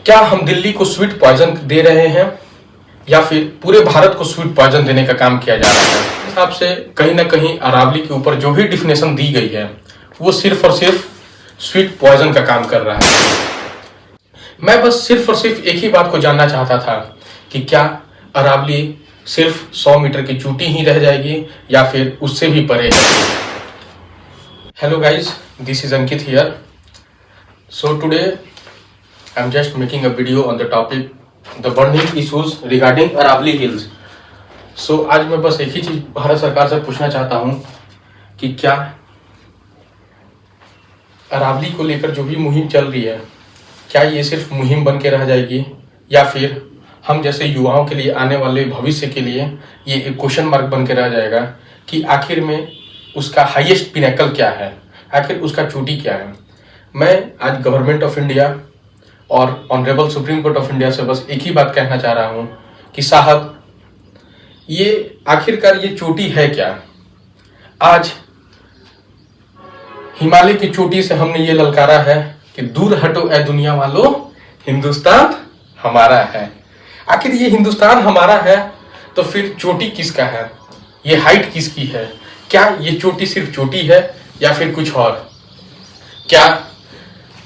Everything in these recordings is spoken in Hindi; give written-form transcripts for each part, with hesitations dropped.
क्या हम दिल्ली को स्वीट पॉइजन दे रहे हैं या फिर पूरे भारत को स्वीट पॉइजन देने का काम किया जा रहा है? इस हिसाब से कहीं ना कहीं अरावली के ऊपर जो भी डिफिनेशन दी गई है वो सिर्फ और सिर्फ स्वीट पॉइजन का काम कर रहा है। मैं बस सिर्फ और सिर्फ एक ही बात को जानना चाहता था कि क्या अरावली सिर्फ 100 मीटर की चोटी ही रह जाएगी या फिर उससे भी परे है? Hello guys, this is Ankit here. So today I'm just making a video on the topic the burning issues regarding Aravali Hills. So आज मैं बस एक ही चीज भारत सरकार से पूछना चाहता हूँ कि क्या अरावली को लेकर जो भी मुहिम चल रही है क्या ये सिर्फ मुहिम बन के रह जाएगी या फिर हम जैसे युवाओं के लिए आने वाले भविष्य के लिए ये एक क्वेश्चन मार्क बन के रह जाएगा कि आखिर में उसका हाईएस्ट पिनेकल क्या है, आखिर उसका चोटी क्या है। मैं आज गवर्नमेंट ऑफ इंडिया और honourable supreme court of India से बस एक ही बात कहना चाह रहा हूँ कि साहब ये आखिरकार ये चोटी है क्या। आज हिमालय की चोटी से हमने ये ललकारा है कि दूर हटो ए दुनिया वालों, हिंदुस्तान हमारा है। आखिर ये हिंदुस्तान हमारा है तो फिर चोटी किसका है, ये हाइट किसकी है? क्या ये चोटी सिर्फ चोटी है या फिर कुछ और? क्या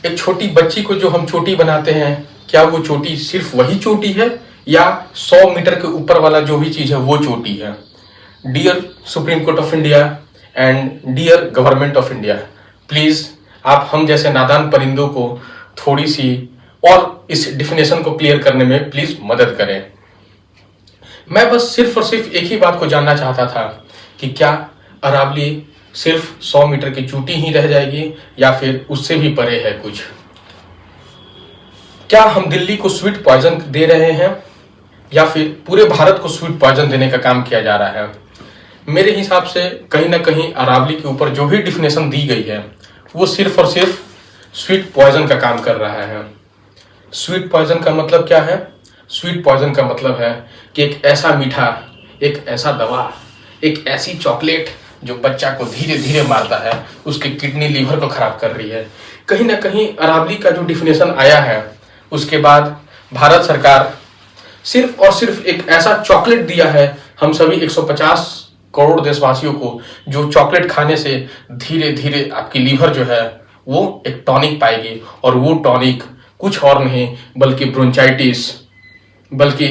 एक छोटी बच्ची को जो हम चोटी बनाते हैं क्या वो चोटी सिर्फ वही चोटी है या 100 मीटर के ऊपर वाला जो भी चीज है वो चोटी है? Dear supreme court of India and dear government of India, please आप हम जैसे नादान परिंदों को थोड़ी सी और इस डिफिनेशन को क्लियर करने में प्लीज मदद करें। मैं बस सिर्फ और सिर्फ एक ही बात को जानना चाहता था कि क्या अरावली सिर्फ 100 मीटर की चोटी ही रह जाएगी या फिर उससे भी परे है कुछ? क्या हम दिल्ली को स्वीट पॉइजन दे रहे हैं या फिर पूरे भारत को स्वीट पॉइजन देने का काम किया जा रहा है? मेरे हिसाब से कहीं ना कहीं अरावली के ऊपर जो भी डिफिनेशन दी गई है वो सिर्फ और सिर्फ स्वीट पॉइजन का काम कर रहा है। स्वीट पॉइजन का मतलब क्या है? स्वीट पॉइजन का मतलब है कि एक ऐसा मीठा, एक ऐसा दवा, एक ऐसी चॉकलेट जो बच्चा को धीरे धीरे मारता है, उसके किडनी लीवर को खराब कर रही है। कहीं ना कहीं अरावली का जो डिफिनेशन आया है उसके बाद भारत सरकार सिर्फ और सिर्फ एक ऐसा चॉकलेट दिया है हम सभी 150 करोड़ देशवासियों को, जो चॉकलेट खाने से धीरे धीरे आपकी लीवर जो है वो एक टॉनिक पाएगी और वो टॉनिक कुछ और नहीं बल्कि ब्रोंचाइटिस, बल्कि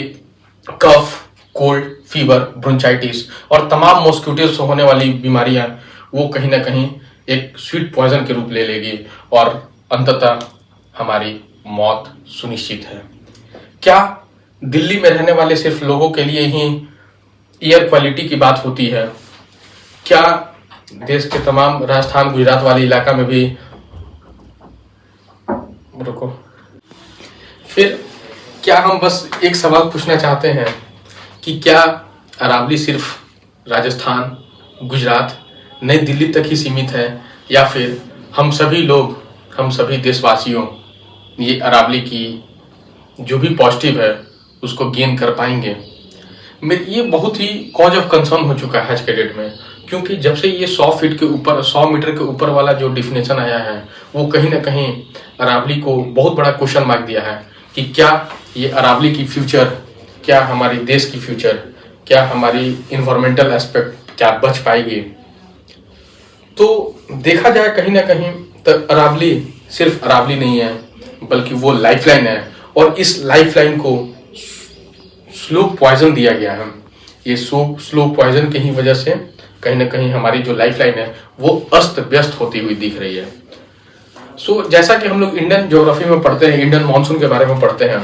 कफ, कोल्ड, फीवर, ब्रोंचाइटिस और तमाम मॉस्किटो से होने वाली बीमारियां वो कहीं ना कहीं एक स्वीट पॉइजन के रूप ले लेगी और अंततः हमारी मौत सुनिश्चित है। क्या दिल्ली में रहने वाले सिर्फ लोगों के लिए ही एयर क्वालिटी की बात होती है? क्या देश के तमाम राजस्थान, गुजरात वाले इलाका में भी रुको फिर क्या हम बस एक सवाल पूछना चाहते हैं कि क्या अरावली सिर्फ राजस्थान, गुजरात, नई दिल्ली तक ही सीमित है या फिर हम सभी लोग, हम सभी देशवासियों ये अरावली की जो भी पॉजिटिव है उसको गेन कर पाएंगे? ये बहुत ही कॉज ऑफ कंसर्न हो चुका है आज के डेट में, क्योंकि जब से ये 100 फीट के ऊपर, 100 मीटर के ऊपर वाला जो डिफिनेशन आया है वो कहीं ना कहीं अरावली को बहुत बड़ा क्वेश्चन मार्क दिया है कि क्या ये अरावली की फ्यूचर, क्या हमारे देश की फ्यूचर, क्या हमारी इन्वायरमेंटल एस्पेक्ट क्या बच पाएगी? तो देखा जाए कहीं ना कहीं तो अरावली सिर्फ अरावली नहीं है बल्कि वो लाइफलाइन है और इस लाइफलाइन को स्लो पॉइजन दिया गया है। ये स्लो पॉइजन की ही वजह से कहीं ना कहीं हमारी जो लाइफलाइन है वो अस्त व्यस्त होती हुई दिख रही है। जैसा कि हम लोग इंडियन ज्योग्राफी में पढ़ते हैं, इंडियन मानसून के बारे में पढ़ते हैं,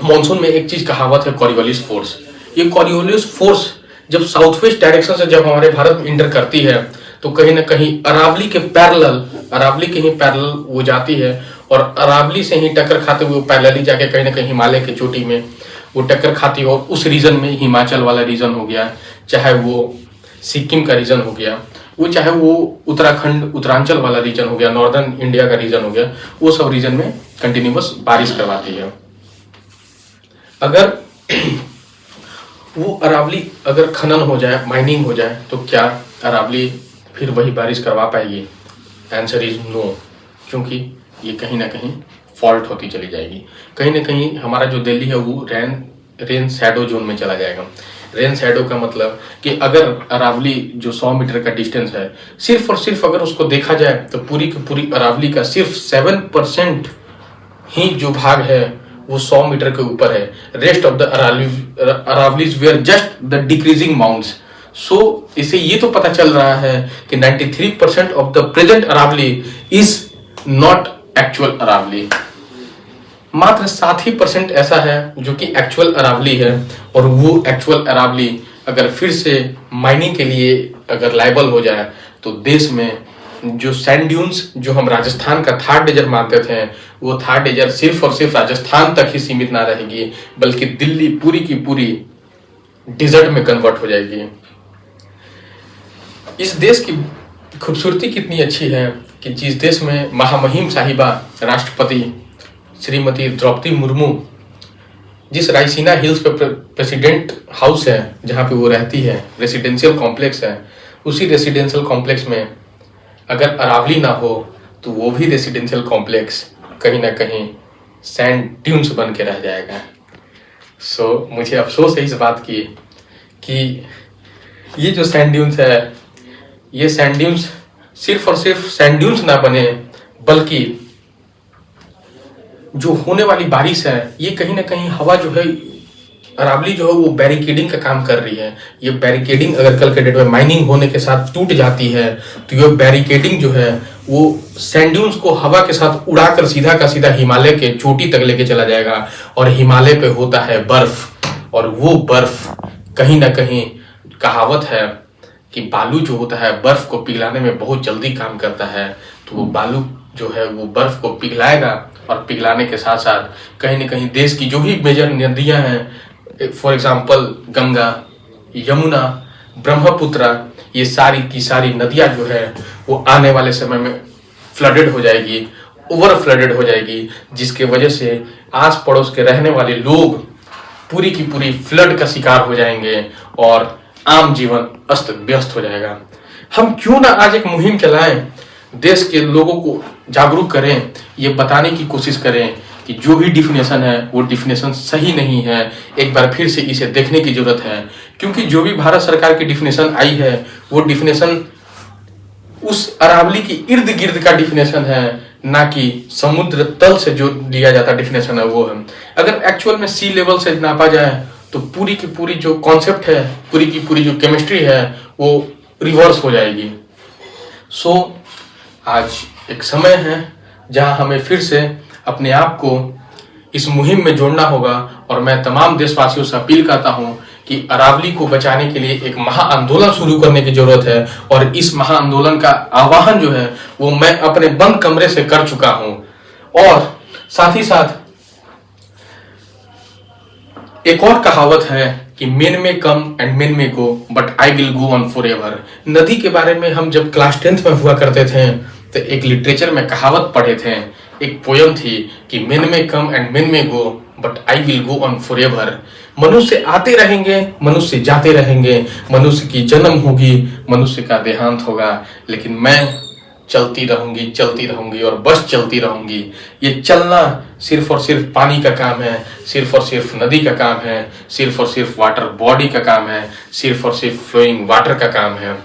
मानसून में एक चीज कहावत है कॉरियोलिस फोर्स। ये कॉरियोलिस फोर्स जब साउथ वेस्ट डायरेक्शन से जब हमारे भारत में इंटर करती है तो कहीं ना कहीं अरावली के ही पैरेलल वो जाती है और अरावली से ही टक्कर खाते हुए पैरेलली जाके कहीं ना कहीं हिमालय की चोटी में वो टक्कर खाती है और उस रीजन में हिमाचल वाला रीजन हो गया, चाहे वो सिक्किम का रीजन हो गया, वो चाहे वो उत्तराखंड, उत्तरांचल वाला रीजन हो गया, नॉर्दर्न इंडिया का रीजन हो गया, वो सब रीजन में कंटिन्यूअस बारिश करवाती है। अगर वो अरावली अगर खनन हो जाए, माइनिंग हो जाए तो क्या अरावली फिर वही बारिश करवा पाएगी? आंसर इज नो, क्योंकि ये कहीं ना कहीं फॉल्ट होती चली जाएगी। कहीं ना कहीं हमारा जो दिल्ली है वो रेन शैडो जोन में चला जाएगा। रेन शैडो का मतलब कि अगर अरावली जो 100 मीटर का डिस्टेंस है, सिर्फ और सिर्फ अगर उसको देखा जाए तो पूरी की पूरी अरावली का सिर्फ 7% ही जो भाग है वो 100 मीटर के ऊपर है। Rest of the Aravallis were just the decreasing mounts. So इसे ये तो पता चल रहा है कि 93% of the present Aravalli is not actual Aravalli. मात्र 7% ऐसा है जो कि एक्चुअल अरावली है, और वो एक्चुअल अरावली अगर फिर से माइनिंग के लिए अगर लायबल हो जाए तो देश में जो सैंड ड्यून्स जो हम राजस्थान का थर्ड डेजर्ट मानते थे, वो थर्ड डेजर्ट सिर्फ और सिर्फ राजस्थान तक ही सीमित ना रहेगी, बल्कि दिल्ली पूरी की पूरी डेजर्ट में कन्वर्ट हो जाएगी। इस देश की खूबसूरती कितनी अच्छी है कि जिस देश में महामहिम साहिबा राष्ट्रपति श्रीमती द्रौपदी मुर्मू, जिस रायसीना हिल्स पे प्रेसिडेंट हाउस है जहाँ पे वो रहती है, रेसिडेंशियल कॉम्प्लेक्स है, उसी रेसिडेंशियल कॉम्प्लेक्स में अगर अरावली ना हो तो वो भी रेसिडेंशियल कॉम्प्लेक्स कहीं ना कहीं सैंड ड्यून्स बन के रह जाएगा। सो मुझे अफसोस है इस बात की कि ये जो सैंड ड्यून्स है, ये सैंड ड्यून्स सिर्फ और सिर्फ सैंड ड्यून्स ना बने, बल्कि जो होने वाली बारिश है ये कहीं ना कहीं हवा जो है अरावली जो है वो बैरिकेडिंग का काम कर रही है। ये बैरिकेडिंग अगर कल के डेट में माइनिंग होने के साथ टूट जाती है तो ये बैरिकेडिंग जो है वो सैंड ड्यून्स को हवा के साथ उड़ाकर सीधा का सीधा हिमालय के चोटी तक लेके चला जाएगा, और हिमालय पे होता है बर्फ, और वो बर्फ कहीं ना कहीं कहावत है कि बालू जो होता है बर्फ को पिघलाने में बहुत जल्दी काम करता है, तो वो बालू जो है वो बर्फ को पिघलाएगा, और पिघलाने के साथ साथ कहीं ना कहीं देश की जो भी मेजर नदियां हैं, फॉर एग्जांपल गंगा, यमुना, ब्रह्मपुत्र, ये सारी की सारी नदियां जो है वो आने वाले समय में फ्लडेड हो जाएगी, ओवर फ्लडेड हो जाएगी, जिसके वजह से आस पड़ोस के रहने वाले लोग पूरी की पूरी फ्लड का शिकार हो जाएंगे और आम जीवन अस्त व्यस्त हो जाएगा। हम क्यों ना आज एक मुहिम चलाएं, देश के लोगों को जागरूक करें, ये बताने की कोशिश करें कि जो भी डिफिनेशन है वो डिफिनेशन सही नहीं है, एक बार फिर से इसे देखने की जरूरत है। क्योंकि जो भी भारत सरकार की डिफिनेशन आई है वो डिफिनेशन उस अरावली की इर्द गिर्द का डिफिनेशन है, ना कि समुद्र तल से जो लिया जाता डिफिनेशन है वो है। अगर एक्चुअल में सी लेवल से नापा जाए तो पूरी की पूरी जो कॉन्सेप्ट है, पूरी की पूरी जो केमिस्ट्री है वो रिवर्स हो जाएगी। सो आज एक समय है जहां हमें फिर से अपने आप को इस मुहिम में जोड़ना होगा, और मैं तमाम देशवासियों से अपील करता हूं कि अरावली को बचाने के लिए एक महाआंदोलन शुरू करने की जरूरत है, और इस महाआंदोलन का आह्वान जो है वो मैं अपने बंद कमरे से कर चुका हूं। और साथ ही साथ एक और कहावत है कि मेन में कम एंड मेन में go but I will go on for ever. नदी के बारे में हम जब क्लास 10th में हुआ करते थे तो एक लिटरेचर में कहावत पढ़े थे, एक पोयम थी कि मेन में कम एंड मेन में go but I will go on for ever. मनुष्य आते रहेंगे, मनुष्य जाते रहेंगे, मनुष्य की जन्म होगी, मनुष्य का देहांत होगा, लेकिन मैं चलती रहूंगी और बस चलती रहूंगी। ये चलना सिर्फ और सिर्फ पानी का काम है, सिर्फ और सिर्फ नदी का काम है, सिर्फ और सिर्फ वाटर बॉडी का काम है, सिर्फ और सिर्फ फ्लोइंग वाटर का काम है।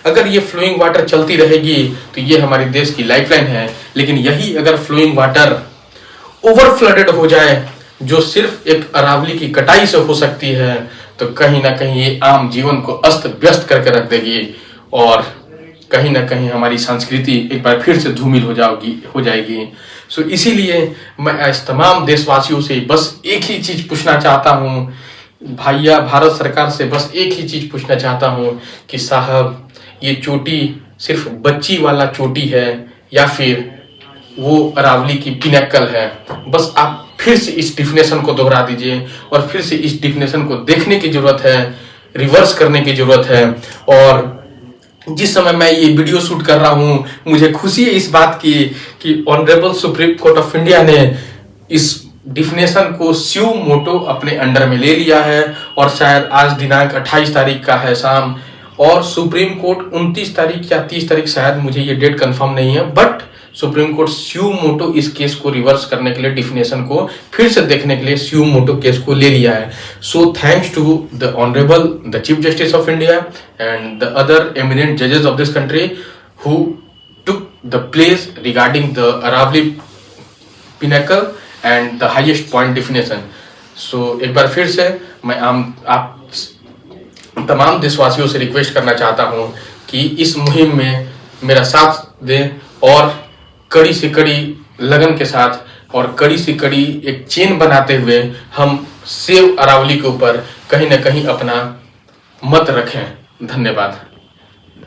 अगर ये फ्लोइंग वाटर चलती रहेगी तो ये हमारे देश की लाइफलाइन है, लेकिन यही अगर फ्लोइंग वाटर ओवर फ्लडेड हो जाए, जो सिर्फ एक अरावली की कटाई से हो सकती है, तो कहीं ना कहीं ये आम जीवन को अस्त व्यस्त करके रख देगी, और कहीं ना कहीं हमारी संस्कृति एक बार फिर से धूमिल हो जाएगी। सो इसीलिए मैं आज तमाम देशवासियों से बस एक ही चीज पूछना चाहता हूँ भैया, भारत सरकार से बस एक ही चीज पूछना चाहता हूँ कि साहब, ये चोटी सिर्फ बच्ची वाला चोटी है या फिर वो अरावली की पिनैकल है? बस आप फिर से इस डिफिनेशन को दोहरा दीजिए, और फिर से इस डिफिनेशन को देखने की जरूरत है, रिवर्स करने की जरूरत है। और जिस समय मैं ये वीडियो शूट कर रहा हूँ, मुझे खुशी है इस बात की कि honourable supreme court of India ने इस डिफिनेशन को स्यू मोटो अपने अंडर में ले लिया है, और शायद आज दिनांक 28 तारीख का है शाम, और सुप्रीम कोर्ट 29 तारीख या 30 तारीख, शायद मुझे ये डेट कंफर्म नहीं है, बट सुप्रीम कोर्ट स्यू मोटो इस केस को रिवर्स करने के लिए, डिफिनेशन को फिर से देखने के लिए स्यू मोटो केस को ले लिया है। So thanks to the honourable the chief justice of India and the other eminent जजेस of this country who took the place regarding the Aravalli pinnacle and the highest point definition. So एक बार फिर से मैं आप तमाम देशवासियों से रिक्वेस्ट करना चाहता हूं कि इस मुहिम में मेरा साथ दें और कड़ी से कड़ी लगन के साथ और कड़ी से कड़ी एक चेन बनाते हुए हम सेव अरावली के ऊपर कहीं ना कहीं अपना मत रखें। धन्यवाद।